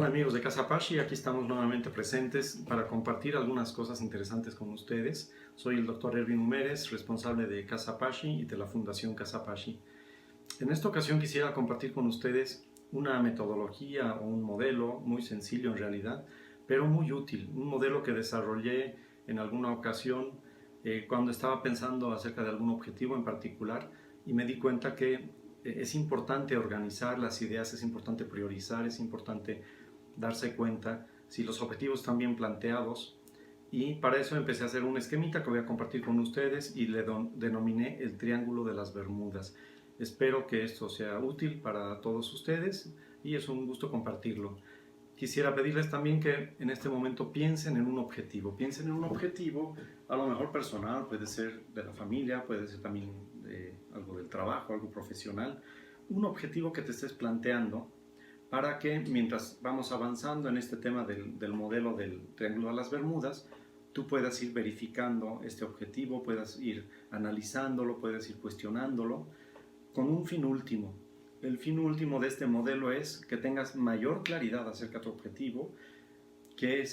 amigos de Casa Apache? Aquí estamos nuevamente presentes para compartir algunas cosas interesantes con ustedes. Soy el Dr. Erwin Humérez, responsable de Casa Apache y de la Fundación Casa Apache. En esta ocasión quisiera compartir con ustedes una metodología o un modelo muy sencillo en realidad, pero muy útil. Un modelo que desarrollé en alguna ocasión cuando estaba pensando acerca de algún objetivo en particular y me di cuenta que es importante organizar las ideas, es importante priorizar, es importante darse cuenta si los objetivos están bien planteados, y para eso empecé a hacer un esquemita que voy a compartir con ustedes y le denominé el Triángulo de las Bermudas. Espero que esto sea útil para todos ustedes y es un gusto compartirlo. Quisiera pedirles también que en este momento piensen en un objetivo. Piensen en un objetivo, a lo mejor personal, puede ser de la familia, puede ser también algo del trabajo, algo profesional. Un objetivo que te estés planteando para que mientras vamos avanzando en este tema del modelo del Triángulo de las Bermudas, tú puedas ir verificando este objetivo, puedas ir analizándolo, puedas ir cuestionándolo con un fin último. El fin último de este modelo es que tengas mayor claridad acerca de tu objetivo, que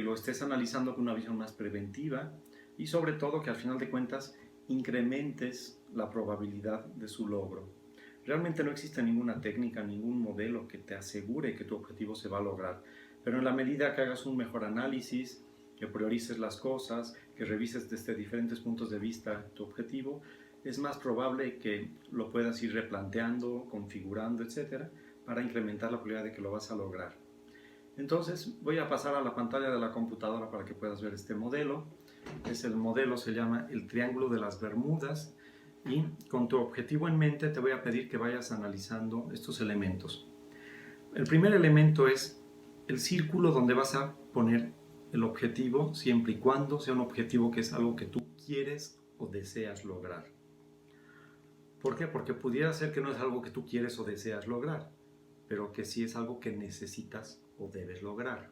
lo estés analizando con una visión más preventiva y sobre todo que al final de cuentas incrementes la probabilidad de su logro. Realmente no existe ninguna técnica, ningún modelo que te asegure que tu objetivo se va a lograr, pero en la medida que hagas un mejor análisis, que priorices las cosas, que revises desde diferentes puntos de vista tu objetivo, es más probable que lo puedas ir replanteando, configurando, etcétera, para incrementar la probabilidad de que lo vas a lograr. Entonces voy a pasar a la pantalla de la computadora para que puedas ver este modelo. El modelo se llama el Triángulo de las Bermudas y con tu objetivo en mente te voy a pedir que vayas analizando estos elementos. El primer elemento es el círculo donde vas a poner el objetivo, siempre y cuando sea un objetivo que es algo que tú quieres o deseas lograr. ¿Por qué? Porque pudiera ser que no es algo que tú quieres o deseas lograr, pero que sí es algo que necesitas o debes lograr.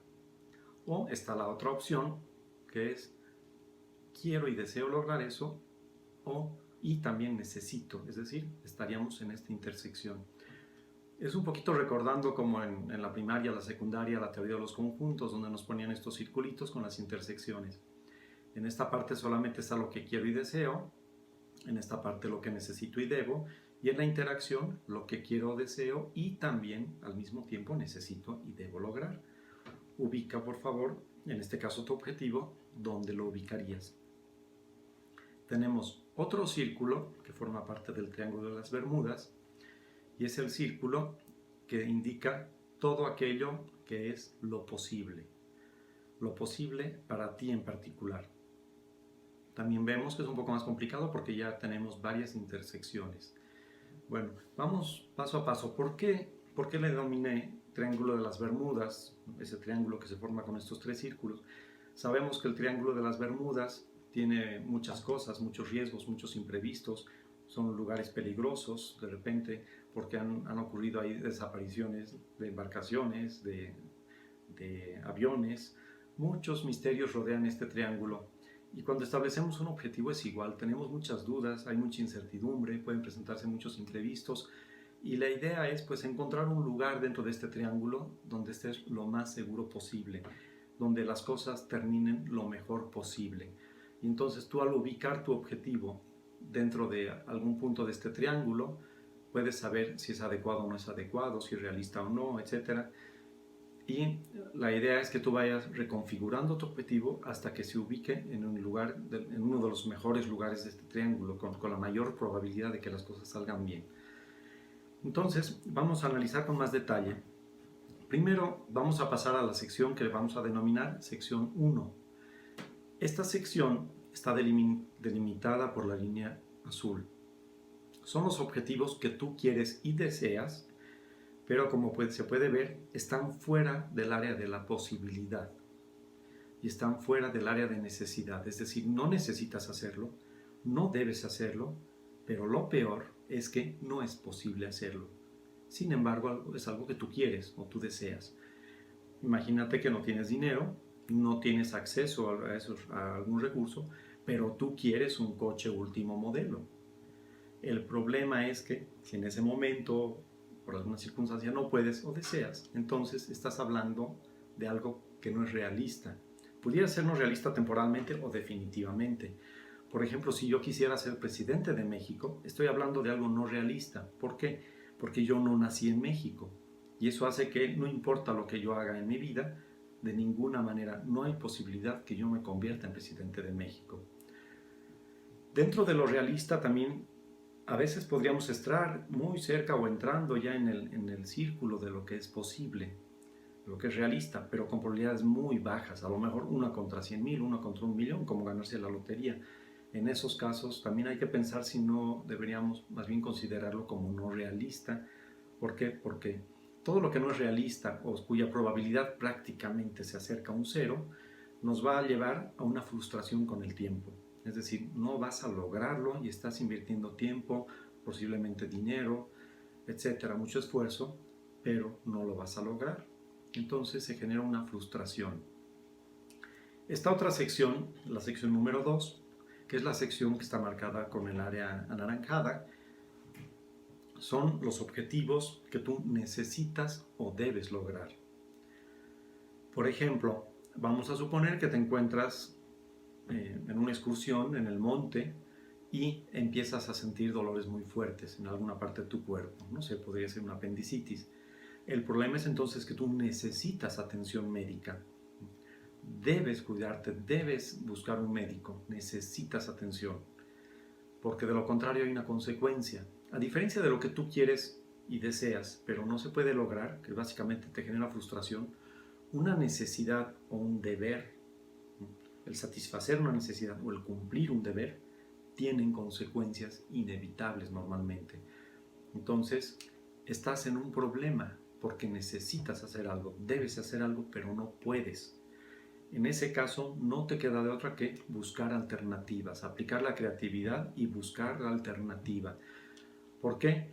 O está la otra opción, que es quiero y deseo lograr eso, y también necesito, es decir, estaríamos en esta intersección. Es un poquito recordando como en la primaria, la secundaria, la teoría de los conjuntos, donde nos ponían estos circulitos con las intersecciones. En esta parte solamente está lo que quiero y deseo, en esta parte lo que necesito y debo, y en la interacción lo que quiero, deseo y también al mismo tiempo necesito y debo lograr. Ubica, por favor, en este caso tu objetivo, ¿dónde lo ubicarías? Tenemos otro círculo que forma parte del Triángulo de las Bermudas y es el círculo que indica todo aquello que es lo posible para ti en particular. También vemos que es un poco más complicado porque ya tenemos varias intersecciones. Bueno, vamos paso a paso. ¿Por qué le denominé Triángulo de las Bermudas? Ese triángulo que se forma con estos tres círculos. Sabemos que el Triángulo de las Bermudas tiene muchas cosas, muchos riesgos, muchos imprevistos. Son lugares peligrosos de repente porque han ocurrido ahí desapariciones de embarcaciones, de aviones. Muchos misterios rodean este triángulo. Y cuando establecemos un objetivo es igual, tenemos muchas dudas, hay mucha incertidumbre, pueden presentarse muchos imprevistos y la idea es pues encontrar un lugar dentro de este triángulo donde estés lo más seguro posible, donde las cosas terminen lo mejor posible. Y entonces tú al ubicar tu objetivo dentro de algún punto de este triángulo puedes saber si es adecuado o no es adecuado, si es realista o no, etc. Y la idea es que tú vayas reconfigurando tu objetivo hasta que se ubique en un lugar, en uno de los mejores lugares de este triángulo, con la mayor probabilidad de que las cosas salgan bien. Entonces, vamos a analizar con más detalle. Primero, vamos a pasar a la sección que vamos a denominar sección 1. Esta sección está delimitada por la línea azul. Son los objetivos que tú quieres y deseas, pero como se puede ver, están fuera del área de la posibilidad y están fuera del área de necesidad. Es decir, no necesitas hacerlo, no debes hacerlo, pero lo peor es que no es posible hacerlo. Sin embargo, es algo que tú quieres o tú deseas. Imagínate que no tienes dinero, no tienes acceso a algún recurso, pero tú quieres un coche último modelo. El problema es que si en ese momento por alguna circunstancia no puedes o deseas, entonces estás hablando de algo que no es realista. Pudiera ser no realista temporalmente o definitivamente. Por ejemplo, si yo quisiera ser presidente de México, estoy hablando de algo no realista. ¿Por qué? Porque yo no nací en México. Y eso hace que no importa lo que yo haga en mi vida, de ninguna manera no hay posibilidad que yo me convierta en presidente de México. Dentro de lo realista también a veces podríamos estar muy cerca o entrando ya en el círculo de lo que es posible, lo que es realista, pero con probabilidades muy bajas, a lo mejor 1 contra 100,000, 1 contra 1,000,000, como ganarse la lotería. En esos casos también hay que pensar si no deberíamos más bien considerarlo como no realista. ¿Por qué? Porque todo lo que no es realista o cuya probabilidad prácticamente se acerca a un cero, nos va a llevar a una frustración con el tiempo. Es decir, no vas a lograrlo y estás invirtiendo tiempo, posiblemente dinero, etcétera, mucho esfuerzo, pero no lo vas a lograr. Entonces se genera una frustración. Esta otra sección, la sección número 2, que es la sección que está marcada con el área anaranjada, son los objetivos que tú necesitas o debes lograr. Por ejemplo, vamos a suponer que te encuentras en una excursión en el monte y empiezas a sentir dolores muy fuertes en alguna parte de tu cuerpo. No sé, podría ser una apendicitis. El problema es entonces que tú necesitas atención médica. Debes cuidarte, debes buscar un médico, necesitas atención, porque de lo contrario hay una consecuencia. A diferencia de lo que tú quieres y deseas, pero no se puede lograr, que básicamente te genera frustración, una necesidad o un deber, el satisfacer una necesidad o el cumplir un deber, tienen consecuencias inevitables normalmente. Entonces, estás en un problema porque necesitas hacer algo, debes hacer algo, pero no puedes. En ese caso, no te queda de otra que buscar alternativas, aplicar la creatividad y buscar la alternativa. ¿Por qué?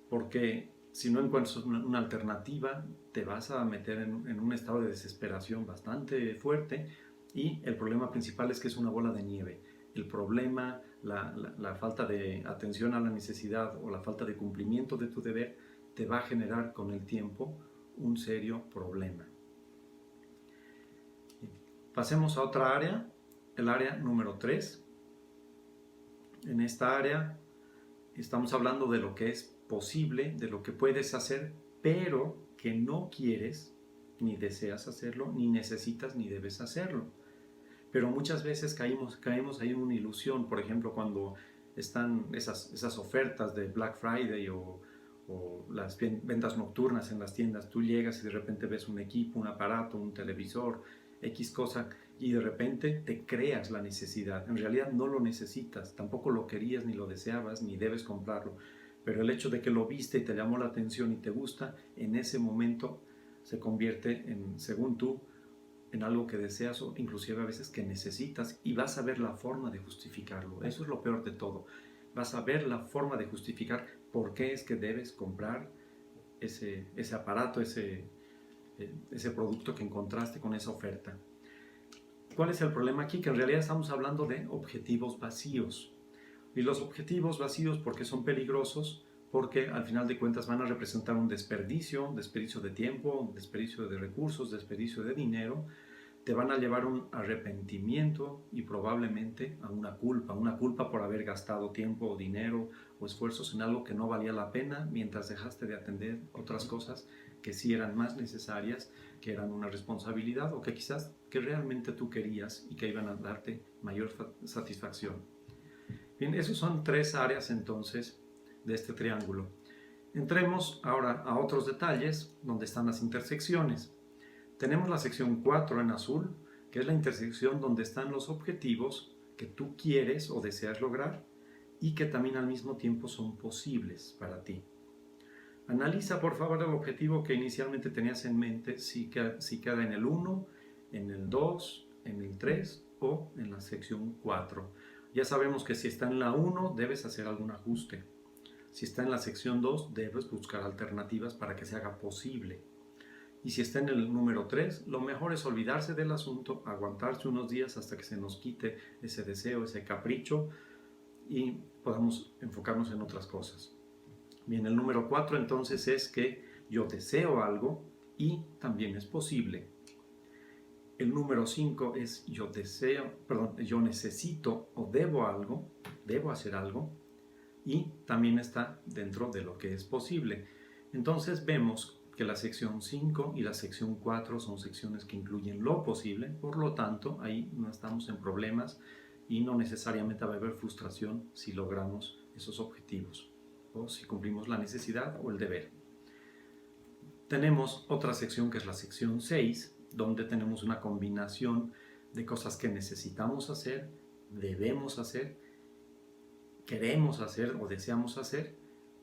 Porque si no encuentras una alternativa, te vas a meter en un estado de desesperación bastante fuerte y el problema principal es que es una bola de nieve. El problema, la falta de atención a la necesidad o la falta de cumplimiento de tu deber te va a generar con el tiempo un serio problema. Pasemos a otra área, el área número 3. En esta área estamos hablando de lo que es posible, de lo que puedes hacer, pero que no quieres, ni deseas hacerlo, ni necesitas, ni debes hacerlo. Pero muchas veces caemos ahí en una ilusión, por ejemplo, cuando están esas ofertas de Black Friday o las ventas nocturnas en las tiendas, tú llegas y de repente ves un equipo, un aparato, un televisor, X cosa, y de repente te creas la necesidad. En realidad no lo necesitas, tampoco lo querías, ni lo deseabas, ni debes comprarlo. Pero el hecho de que lo viste y te llamó la atención y te gusta, en ese momento se convierte en, según tú, en algo que deseas o inclusive a veces que necesitas y vas a ver la forma de justificarlo. Eso es lo peor de todo. Vas a ver la forma de justificar por qué es que debes comprar ese aparato, ese producto que encontraste con esa oferta. ¿Cuál es el problema aquí? Que en realidad estamos hablando de objetivos vacíos. Y los objetivos vacíos, ¿por qué son peligrosos? Porque al final de cuentas van a representar un desperdicio de tiempo, un desperdicio de recursos, desperdicio de dinero. Te van a llevar a un arrepentimiento y probablemente a una culpa por haber gastado tiempo o dinero o esfuerzos en algo que no valía la pena mientras dejaste de atender otras cosas que sí eran más necesarias, que eran una responsabilidad o que quizás que realmente tú querías y que iban a darte mayor satisfacción. Bien, esas son 3 áreas entonces de este triángulo. Entremos ahora a otros detalles donde están las intersecciones. Tenemos la sección 4 en azul, que es la intersección donde están los objetivos que tú quieres o deseas lograr y que también al mismo tiempo son posibles para ti. Analiza por favor el objetivo que inicialmente tenías en mente, si queda en el 1, en el 2, en el 3 o en la sección 4. Ya sabemos que si está en la 1 debes hacer algún ajuste. Si está en la sección 2 debes buscar alternativas para que se haga posible. Y si está en el número 3, lo mejor es olvidarse del asunto, aguantarse unos días hasta que se nos quite ese deseo, ese capricho y podamos enfocarnos en otras cosas. Bien, el número 4 entonces es que yo deseo algo y también es posible. El número 5 es yo necesito o debo algo, debo hacer algo, y también está dentro de lo que es posible. Entonces vemos que la sección 5 y la sección 4 son secciones que incluyen lo posible, por lo tanto ahí no estamos en problemas y no necesariamente va a haber frustración si logramos esos objetivos o si cumplimos la necesidad o el deber. Tenemos otra sección que es la sección 6, donde tenemos una combinación de cosas que necesitamos hacer, debemos hacer, queremos hacer o deseamos hacer,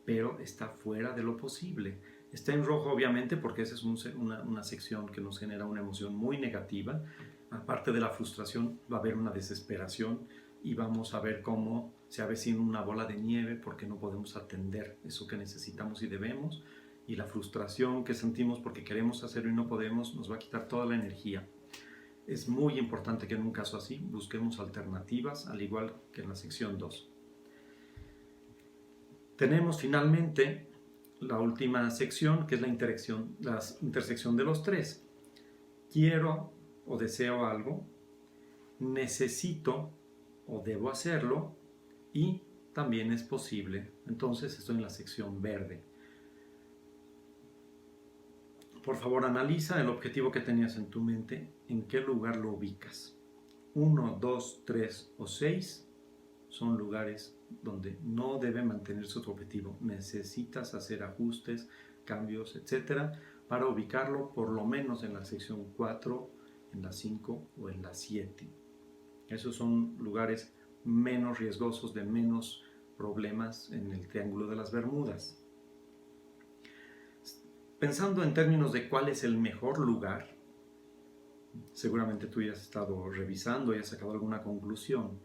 pero está fuera de lo posible. Está en rojo obviamente porque esa es una sección que nos genera una emoción muy negativa. Aparte de la frustración va a haber una desesperación y vamos a ver cómo se avecina una bola de nieve porque no podemos atender eso que necesitamos y debemos, y la frustración que sentimos porque queremos hacerlo y no podemos nos va a quitar toda la energía. Es muy importante que en un caso así busquemos alternativas, al igual que en la sección 2. Tenemos finalmente la última sección, que es la intersección de los tres. Quiero o deseo algo, necesito o debo hacerlo y también es posible. Entonces estoy en la sección verde. Por favor, analiza el objetivo que tenías en tu mente, en qué lugar lo ubicas. 1, 2, 3 o 6 son lugares donde no debe mantenerse tu objetivo. Necesitas hacer ajustes, cambios, etc. para ubicarlo por lo menos en la sección 4, en la 5 o en la 7. Esos son lugares menos riesgosos, de menos problemas en el Triángulo de las Bermudas. Pensando en términos de cuál es el mejor lugar, seguramente tú ya has estado revisando y has sacado alguna conclusión.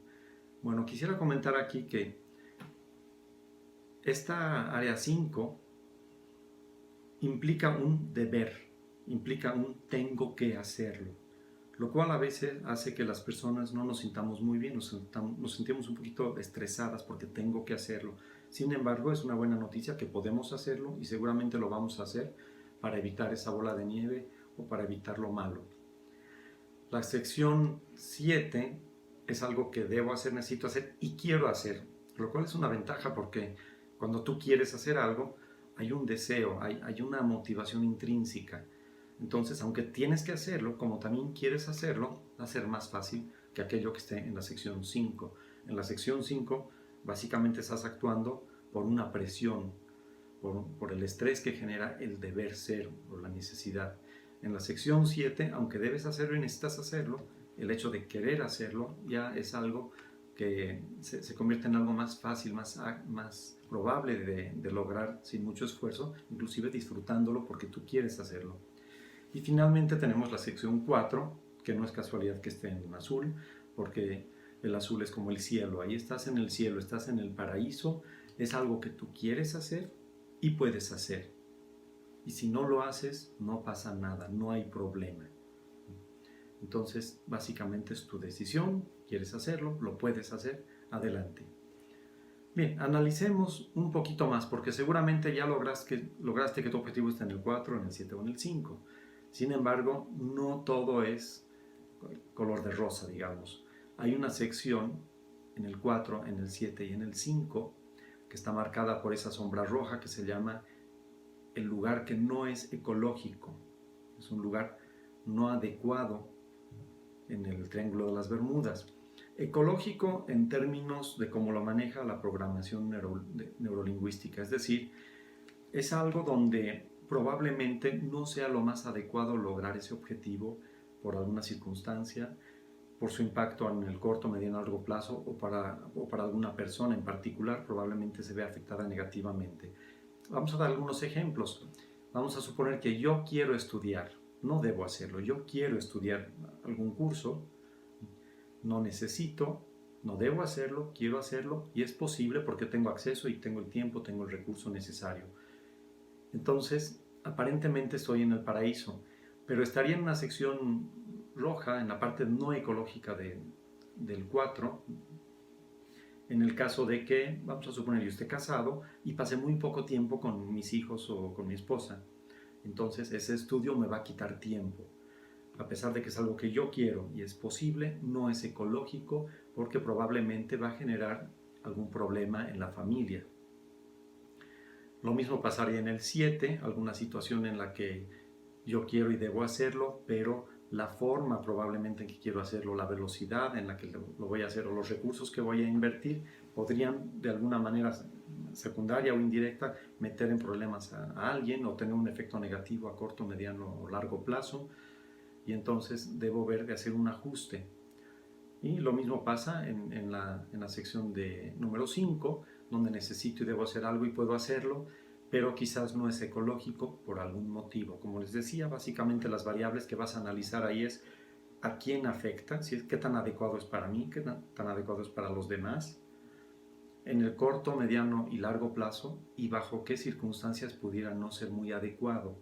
Bueno, quisiera comentar aquí que esta área 5 implica un deber, implica un tengo que hacerlo, lo cual a veces hace que las personas no nos sintamos muy bien, nos sentimos un poquito estresadas porque tengo que hacerlo. Sin embargo, es una buena noticia que podemos hacerlo y seguramente lo vamos a hacer para evitar esa bola de nieve o para evitar lo malo. La sección 7 es algo que debo hacer, necesito hacer y quiero hacer, lo cual es una ventaja porque cuando tú quieres hacer algo, hay un deseo, hay una motivación intrínseca. Entonces, aunque tienes que hacerlo, como también quieres hacerlo, va a ser más fácil que aquello que esté en la sección 5. En la sección 5, básicamente estás actuando por una presión, por el estrés que genera el deber ser o la necesidad. En la sección 7, aunque debes hacerlo y necesitas hacerlo, el hecho de querer hacerlo ya es algo que se convierte en algo más fácil, más probable de lograr sin mucho esfuerzo, inclusive disfrutándolo porque tú quieres hacerlo. Y finalmente tenemos la sección 4, que no es casualidad que esté en azul, porque el azul es como el cielo. Ahí estás en el cielo, estás en el paraíso, es algo que tú quieres hacer y puedes hacer. Y si no lo haces, no pasa nada, no hay problema. Entonces, básicamente es tu decisión, quieres hacerlo, lo puedes hacer, adelante. Bien, analicemos un poquito más, porque seguramente ya lograste que tu objetivo esté en el 4, en el 7 o en el 5. Sin embargo, no todo es color de rosa, digamos. Hay una sección en el 4, en el 7 y en el 5 que está marcada por esa sombra roja que se llama el lugar que no es ecológico. Es un lugar no adecuado en el Triángulo de las Bermudas. Ecológico en términos de cómo lo maneja la programación neurolingüística, es decir, es algo donde probablemente no sea lo más adecuado lograr ese objetivo por alguna circunstancia, por su impacto en el corto, mediano, largo plazo o para alguna persona en particular, probablemente se vea afectada negativamente. Vamos a dar algunos ejemplos. Vamos a suponer que yo quiero estudiar, no debo hacerlo, yo quiero estudiar algún curso, no necesito, no debo hacerlo, quiero hacerlo y es posible porque tengo acceso y tengo el tiempo, tengo el recurso necesario. Entonces, aparentemente estoy en el paraíso, pero estaría en una sección roja, en la parte no ecológica del 4, En el caso de que, vamos a suponer, yo esté casado y pasé muy poco tiempo con mis hijos o con mi esposa, entonces ese estudio me va a quitar tiempo. A pesar de que es algo que yo quiero y es posible, no es ecológico porque probablemente va a generar algún problema en la familia. Lo mismo pasaría en el 7, alguna situación en la que yo quiero y debo hacerlo, pero la forma probablemente en que quiero hacerlo, la velocidad en la que lo voy a hacer o los recursos que voy a invertir podrían de alguna manera secundaria o indirecta meter en problemas a alguien o tener un efecto negativo a corto, mediano o largo plazo, y entonces debo ver de hacer un ajuste. Y lo mismo pasa en la sección de número 5, donde necesito y debo hacer algo y puedo hacerlo, pero quizás no es ecológico por algún motivo. Como les decía, básicamente las variables que vas a analizar ahí es a quién afecta, si es, qué tan adecuado es para mí, qué tan adecuado es para los demás, en el corto, mediano y largo plazo, y bajo qué circunstancias pudiera no ser muy adecuado.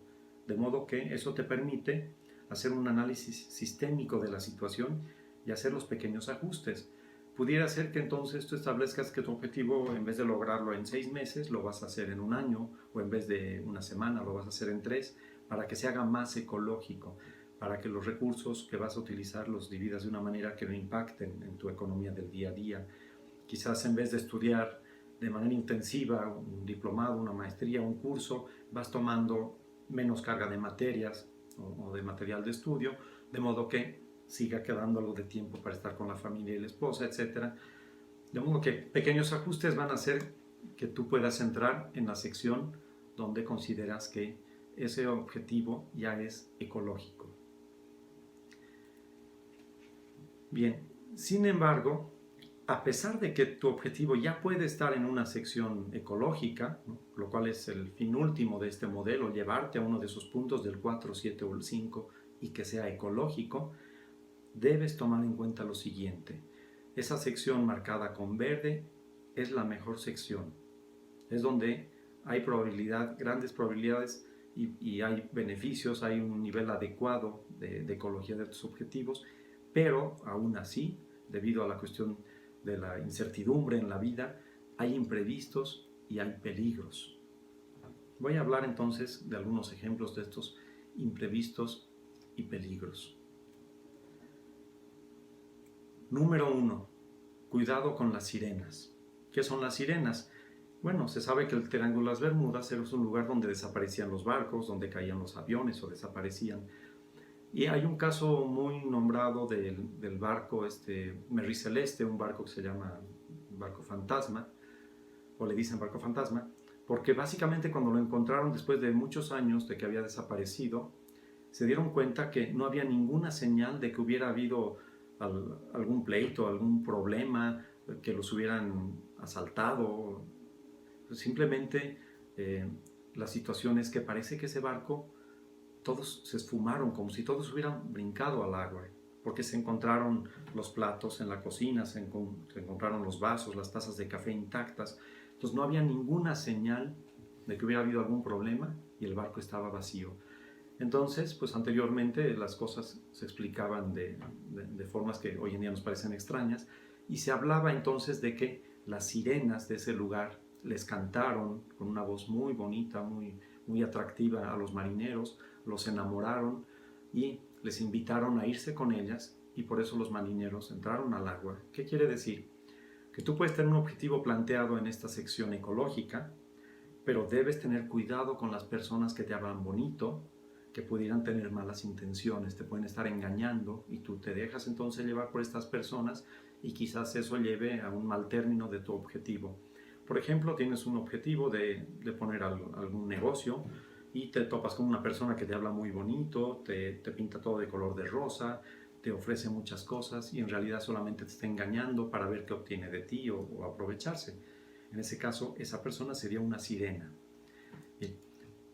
De modo que eso te permite hacer un análisis sistémico de la situación y hacer los pequeños ajustes. Pudiera ser que entonces tú establezcas que tu objetivo, en vez de lograrlo en 6 meses, lo vas a hacer en un año, o en vez de una semana, lo vas a hacer en 3, para que se haga más ecológico, para que los recursos que vas a utilizar los dividas de una manera que no impacten en tu economía del día a día. Quizás en vez de estudiar de manera intensiva un diplomado, una maestría, un curso, vas tomando menos carga de materias o de material de estudio, de modo que siga quedando algo de tiempo para estar con la familia y la esposa, etc. De modo que pequeños ajustes van a hacer que tú puedas entrar en la sección donde consideras que ese objetivo ya es ecológico. Bien, sin embargo, a pesar de que tu objetivo ya puede estar en una sección ecológica, ¿no?, lo cual es el fin último de este modelo, llevarte a uno de esos puntos del 4, 7 o el 5 y que sea ecológico, debes tomar en cuenta lo siguiente. Esa sección marcada con verde es la mejor sección. Es donde hay grandes probabilidades y hay beneficios, hay un nivel adecuado de ecología de tus objetivos, pero aún así, debido a la cuestión de la incertidumbre en la vida, hay imprevistos y hay peligros. Voy a hablar entonces de algunos ejemplos de estos imprevistos y peligros. Número 1. Cuidado con las sirenas. ¿Qué son las sirenas? Bueno, se sabe que el Triángulo de las Bermudas era un lugar donde desaparecían los barcos, donde caían los aviones o desaparecían. Y hay un caso muy nombrado del barco Merry Celeste, un barco que se llama barco fantasma, o le dicen barco fantasma, porque básicamente cuando lo encontraron después de muchos años de que había desaparecido, se dieron cuenta que no había ninguna señal de que hubiera habido algún pleito, algún problema, que los hubieran asaltado. Simplemente la situación es que parece que ese barco, todos se esfumaron, como si todos hubieran brincado al agua, porque se encontraron los platos en la cocina, se encontraron los vasos, las tazas de café intactas. Entonces no había ninguna señal de que hubiera habido algún problema y el barco estaba vacío. Entonces, pues anteriormente las cosas se explicaban de formas que hoy en día nos parecen extrañas, y se hablaba entonces de que las sirenas de ese lugar les cantaron con una voz muy bonita, muy atractiva a los marineros, los enamoraron y les invitaron a irse con ellas, y por eso los marineros entraron al agua. ¿Qué quiere decir? Que tú puedes tener un objetivo planteado en esta sección ecológica, pero debes tener cuidado con las personas que te hablan bonito, que pudieran tener malas intenciones, te pueden estar engañando y tú te dejas entonces llevar por estas personas y quizás eso lleve a un mal término de tu objetivo. Por ejemplo, tienes un objetivo de poner algún negocio y te topas con una persona que te habla muy bonito, te pinta todo de color de rosa, te ofrece muchas cosas y en realidad solamente te está engañando para ver qué obtiene de ti o aprovecharse. En ese caso, esa persona sería una sirena. Bien.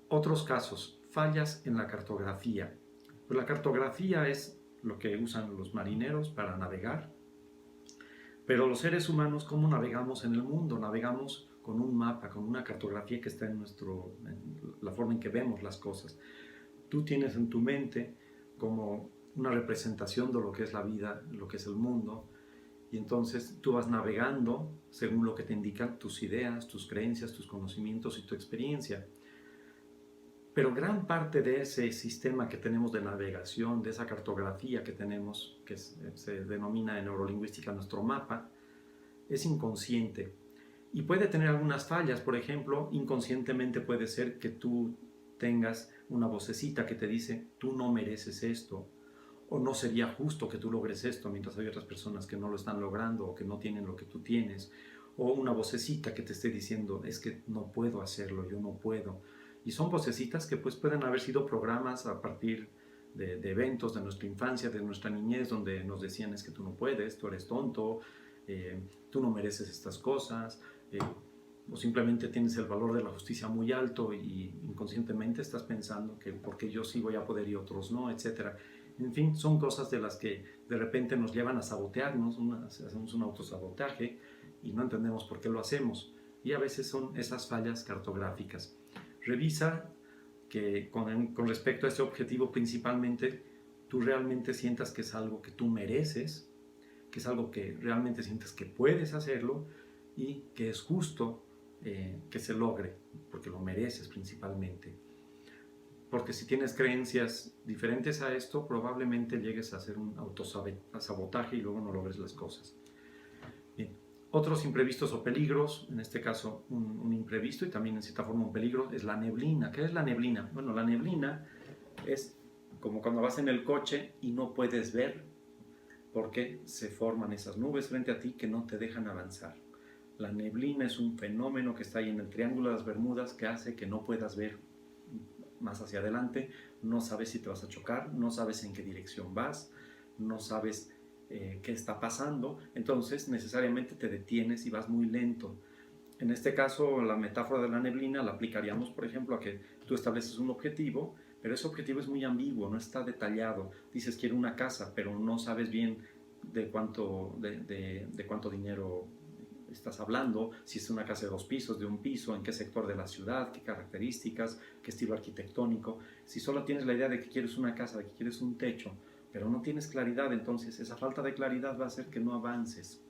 Otros casos, fallas en la cartografía. Pues la cartografía es lo que usan los marineros para navegar, pero los seres humanos, ¿cómo navegamos en el mundo? Navegamos con un mapa, con una cartografía que está en la forma en que vemos las cosas. Tú tienes en tu mente como una representación de lo que es la vida, lo que es el mundo, Y entonces tú vas navegando según lo que te indican tus ideas, tus creencias, tus conocimientos y tu experiencia. Pero gran parte de ese sistema que tenemos de navegación, de esa cartografía que tenemos, que se denomina en neurolingüística nuestro mapa, es inconsciente. Y puede tener algunas fallas. Por ejemplo, inconscientemente puede ser que tú tengas una vocecita que te dice, tú no mereces esto, o no sería justo que tú logres esto, mientras hay otras personas que no lo están logrando o que no tienen lo que tú tienes, o una vocecita que te esté diciendo, es que no puedo hacerlo, yo no puedo. Y son vocecitas que pues pueden haber sido programas a partir de eventos de nuestra infancia, de nuestra niñez, donde nos decían, es que tú no puedes, tú eres tonto, tú no mereces estas cosas, o simplemente tienes el valor de la justicia muy alto y inconscientemente estás pensando que porque yo sí voy a poder y otros no, etc. En fin, son cosas de las que de repente nos llevan a sabotearnos, hacemos un autosabotaje y no entendemos por qué lo hacemos. Y a veces son esas fallas cartográficas. Revisa que con respecto a este objetivo principalmente, tú realmente sientas que es algo que tú mereces, que es algo que realmente sientes que puedes hacerlo y que es justo que se logre, porque lo mereces principalmente. Porque si tienes creencias diferentes a esto, probablemente llegues a hacer un autosabotaje y luego no logres las cosas. Bien. Otros imprevistos o peligros, en este caso un imprevisto y también en cierta forma un peligro, es la neblina. ¿Qué es la neblina? Bueno, la neblina es como cuando vas en el coche y no puedes ver porque se forman esas nubes frente a ti que no te dejan avanzar. La neblina es un fenómeno que está ahí en el Triángulo de las Bermudas que hace que no puedas ver más hacia adelante, no sabes si te vas a chocar, no sabes en qué dirección vas, no sabes qué está pasando, entonces necesariamente te detienes y vas muy lento. En este caso, la metáfora de la neblina la aplicaríamos, por ejemplo, a que tú estableces un objetivo, pero ese objetivo es muy ambiguo, no está detallado. Dices, quiero una casa, pero no sabes bien de cuánto dinero estás hablando, si es una casa de 2 pisos, de 1 piso, en qué sector de la ciudad, qué características, qué estilo arquitectónico. Si solo tienes la idea de que quieres una casa, de que quieres un techo, pero no tienes claridad, entonces esa falta de claridad va a hacer que no avances.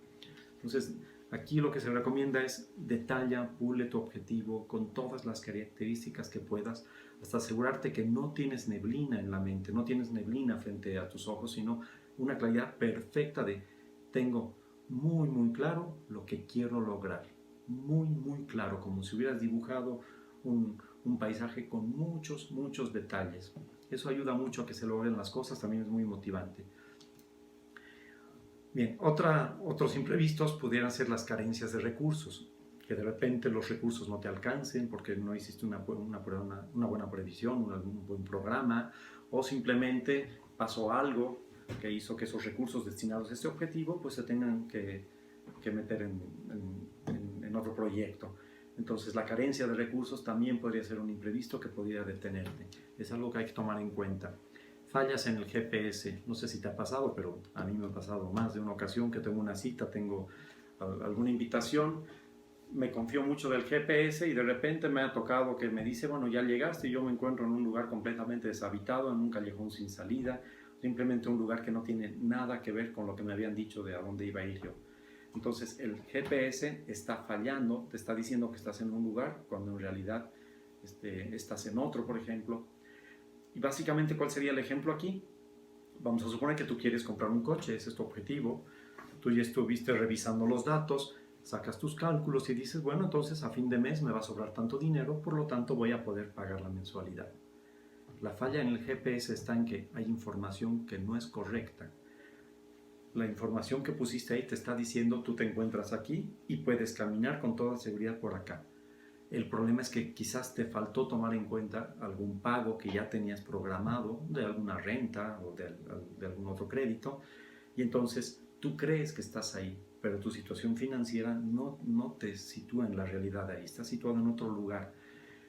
Entonces, aquí lo que se recomienda es detalla, pule tu objetivo con todas las características que puedas, hasta asegurarte que no tienes neblina en la mente, no tienes neblina frente a tus ojos, sino una claridad perfecta de tengo muy claro lo que quiero lograr, muy claro, como si hubieras dibujado un paisaje con muchos detalles. Eso ayuda mucho a que se logren las cosas, también es muy motivante. Bien, otros imprevistos pudieran ser las carencias de recursos, que de repente los recursos no te alcancen porque no hiciste una buena previsión, un buen programa, o simplemente pasó algo que hizo que esos recursos destinados a este objetivo pues se tengan que meter en otro proyecto. Entonces la carencia de recursos también podría ser un imprevisto que podría detenerte. Es algo que hay que tomar en cuenta. Fallas en el GPS, no sé si te ha pasado, pero a mí me ha pasado más de una ocasión que tengo una cita, tengo alguna invitación, me confío mucho del GPS y de repente me ha tocado que me dice, bueno, ya llegaste y yo me encuentro en un lugar completamente deshabitado, en un callejón sin salida, simplemente un lugar que no tiene nada que ver con lo que me habían dicho de a dónde iba a ir yo. Entonces el GPS está fallando, te está diciendo que estás en un lugar cuando en realidad estás en otro, por ejemplo. Y básicamente, ¿cuál sería el ejemplo aquí? Vamos a suponer que tú quieres comprar un coche, ese es tu objetivo. Tú ya estuviste revisando los datos, sacas tus cálculos y dices, bueno, entonces a fin de mes me va a sobrar tanto dinero, por lo tanto voy a poder pagar la mensualidad. La falla en el GPS está en que hay información que no es correcta. La información que pusiste ahí te está diciendo, tú te encuentras aquí y puedes caminar con toda seguridad por acá. El problema es que quizás te faltó tomar en cuenta algún pago que ya tenías programado de alguna renta o de algún otro crédito y entonces tú crees que estás ahí, pero tu situación financiera no te sitúa en la realidad ahí, estás situado en otro lugar.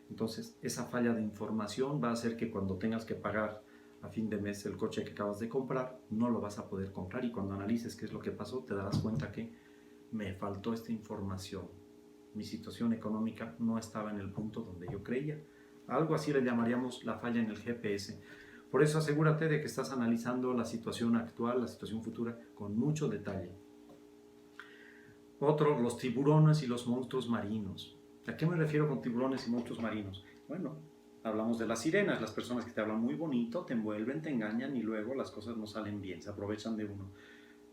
Entonces esa falla de información va a hacer que cuando tengas que pagar a fin de mes el coche que acabas de comprar, no lo vas a poder comprar y cuando analices qué es lo que pasó te darás cuenta que me faltó esta información. Mi situación económica no estaba en el punto donde yo creía. Algo así le llamaríamos la falla en el GPS. Por eso asegúrate de que estás analizando la situación actual, la situación futura, con mucho detalle. Otro, los tiburones y los monstruos marinos. ¿A qué me refiero con tiburones y monstruos marinos? Bueno, hablamos de las sirenas, las personas que te hablan muy bonito, te envuelven, te engañan y luego las cosas no salen bien, se aprovechan de uno.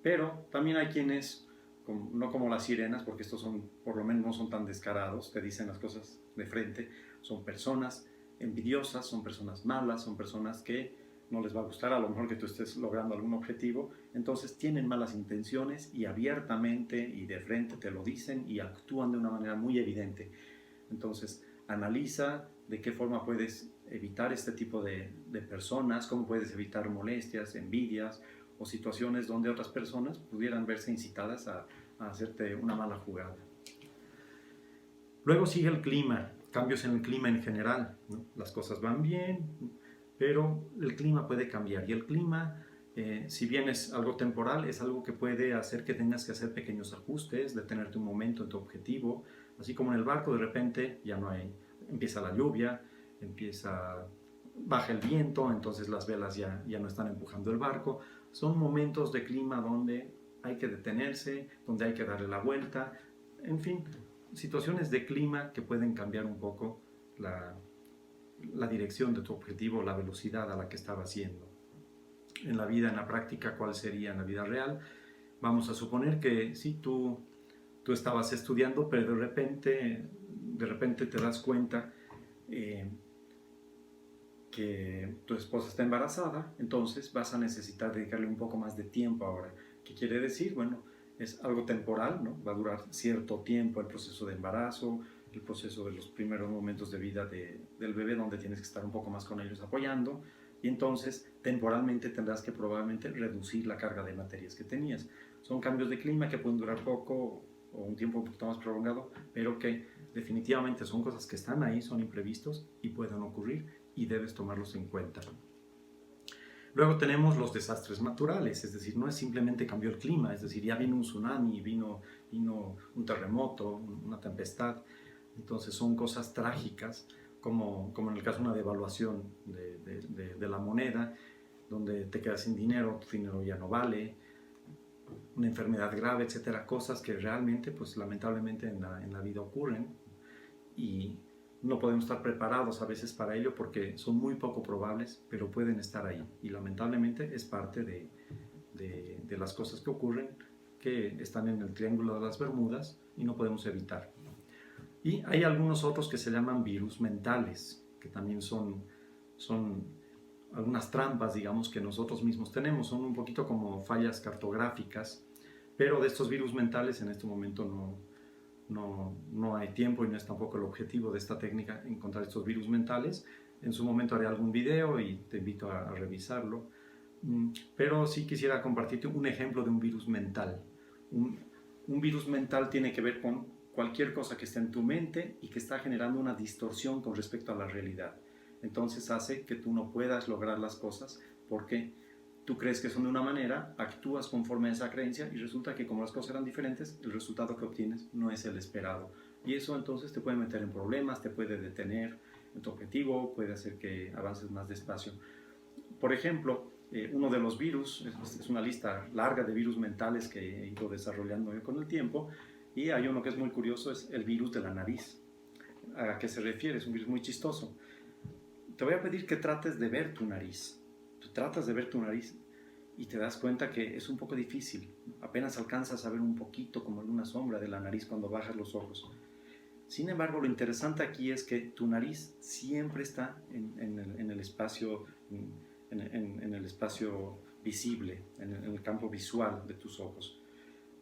Pero también hay quienes, no como las sirenas, porque estos son, por lo menos no son tan descarados, te dicen las cosas de frente, son personas envidiosas, son personas malas, son personas que no les va a gustar a lo mejor que tú estés logrando algún objetivo, entonces tienen malas intenciones y abiertamente y de frente te lo dicen y actúan de una manera muy evidente. Entonces, analiza de qué forma puedes evitar este tipo de personas, cómo puedes evitar molestias, envidias o situaciones donde otras personas pudieran verse incitadas a hacerte una mala jugada. Luego sigue el clima, cambios en el clima en general, ¿no? Las cosas van bien, pero el clima puede cambiar y el clima, si bien es algo temporal, es algo que puede hacer que tengas que hacer pequeños ajustes, detenerte un momento en tu objetivo, así como en el barco de repente ya no hay, empieza la lluvia, baja el viento, entonces las velas ya no están empujando el barco. Son momentos de clima donde hay que detenerse, donde hay que darle la vuelta, en fin, situaciones de clima que pueden cambiar un poco la dirección de tu objetivo, la velocidad a la que estaba haciendo. En la vida, en la práctica, ¿cuál sería en la vida real? Vamos a suponer que sí, tú estabas estudiando, pero de repente te das cuenta que tu esposa está embarazada, entonces vas a necesitar dedicarle un poco más de tiempo ahora. ¿Qué quiere decir? Bueno, es algo temporal, ¿no? Va a durar cierto tiempo el proceso de embarazo, el proceso de los primeros momentos de vida del bebé, donde tienes que estar un poco más con ellos apoyando, y entonces temporalmente tendrás que probablemente reducir la carga de materias que tenías. Son cambios de clima que pueden durar poco o un tiempo un poquito más prolongado, pero que definitivamente son cosas que están ahí, son imprevistos y pueden ocurrir y debes tomarlos en cuenta. Luego tenemos los desastres naturales, es decir, no es simplemente cambió el clima, es decir, ya vino un tsunami, vino un terremoto, una tempestad, entonces son cosas trágicas, como en el caso de una devaluación de la moneda, donde te quedas sin dinero, tu dinero ya no vale, una enfermedad grave, etcétera, cosas que realmente, pues lamentablemente en la vida ocurren y no podemos estar preparados a veces para ello porque son muy poco probables, pero pueden estar ahí. Y lamentablemente es parte de las cosas que ocurren, que están en el Triángulo de las Bermudas y no podemos evitar. Y hay algunos otros que se llaman virus mentales, que también son algunas trampas, digamos, que nosotros mismos tenemos. Son un poquito como fallas cartográficas, pero de estos virus mentales en este momento no hay tiempo y no es tampoco el objetivo de esta técnica encontrar estos virus mentales. En su momento haré algún video y te invito a revisarlo. Pero sí quisiera compartirte un ejemplo de un virus mental. Un virus mental tiene que ver con cualquier cosa que esté en tu mente y que está generando una distorsión con respecto a la realidad. Entonces hace que tú no puedas lograr las cosas porque tú crees que son de una manera, actúas conforme a esa creencia y resulta que como las cosas eran diferentes, el resultado que obtienes no es el esperado. Y eso entonces te puede meter en problemas, te puede detener en tu objetivo, puede hacer que avances más despacio. Por ejemplo, uno de los virus, es una lista larga de virus mentales que he ido desarrollando con el tiempo, y hay uno que es muy curioso, es el virus de la nariz. ¿A qué se refiere? Es un virus muy chistoso. Te voy a pedir que trates de ver tu nariz. Tú tratas de ver tu nariz y te das cuenta que es un poco difícil. Apenas alcanzas a ver un poquito como una sombra de la nariz cuando bajas los ojos. Sin embargo, lo interesante aquí es que tu nariz siempre está en el espacio, en el espacio visible, en el campo visual de tus ojos.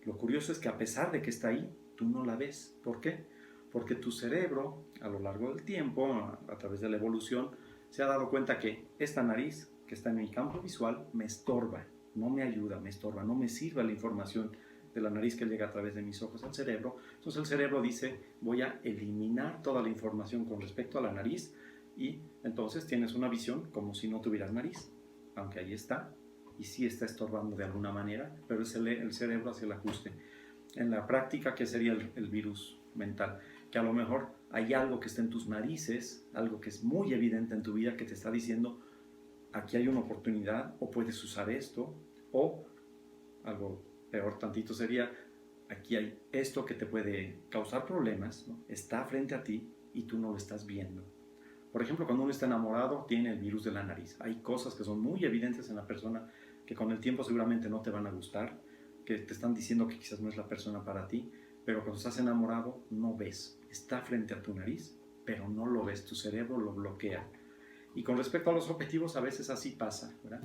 Lo curioso es que a pesar de que está ahí, tú no la ves. ¿Por qué? Porque tu cerebro, a lo largo del tiempo, a través de la evolución, se ha dado cuenta que esta nariz que está en mi campo visual me estorba, no me ayuda, me estorba, no me sirve la información de la nariz que llega a través de mis ojos al cerebro. Entonces el cerebro dice, voy a eliminar toda la información con respecto a la nariz y entonces tienes una visión como si no tuvieras nariz, aunque ahí está y sí está estorbando de alguna manera, pero es el cerebro hace el ajuste. En la práctica, ¿qué sería el virus mental? Que a lo mejor hay algo que está en tus narices, algo que es muy evidente en tu vida que te está diciendo, aquí hay una oportunidad, o puedes usar esto, o algo peor tantito sería, aquí hay esto que te puede causar problemas, ¿no? Está frente a ti y tú no lo estás viendo. Por ejemplo, cuando uno está enamorado, tiene el virus de la nariz. Hay cosas que son muy evidentes en la persona que con el tiempo seguramente no te van a gustar, que te están diciendo que quizás no es la persona para ti, pero cuando estás enamorado no ves. Está frente a tu nariz, pero no lo ves, tu cerebro lo bloquea. Y con respecto a los objetivos, a veces así pasa, ¿verdad?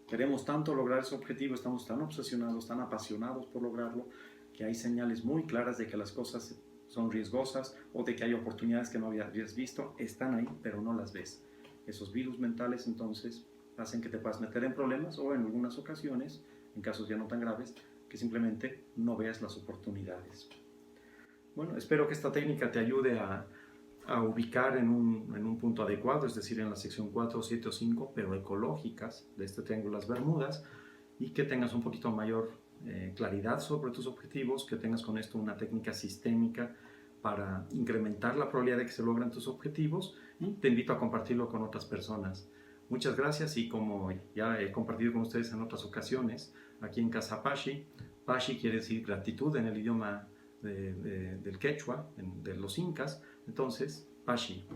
Queremos tanto lograr ese objetivo, estamos tan obsesionados, tan apasionados por lograrlo, que hay señales muy claras de que las cosas son riesgosas o de que hay oportunidades que no habías visto, están ahí, pero no las ves. Esos virus mentales entonces hacen que te puedas meter en problemas o en algunas ocasiones, en casos ya no tan graves, que simplemente no veas las oportunidades. Bueno, espero que esta técnica te ayude a ubicar en un punto adecuado, es decir, en la sección 4, 7 o 5, pero ecológicas de este triángulo Las Bermudas, y que tengas un poquito mayor claridad sobre tus objetivos, que tengas con esto una técnica sistémica para incrementar la probabilidad de que se logren tus objetivos, y te invito a compartirlo con otras personas. Muchas gracias, y como ya he compartido con ustedes en otras ocasiones, aquí en Casa Pashi, Pashi quiere decir gratitud en el idioma del quechua, de los incas. Entonces, Pashi.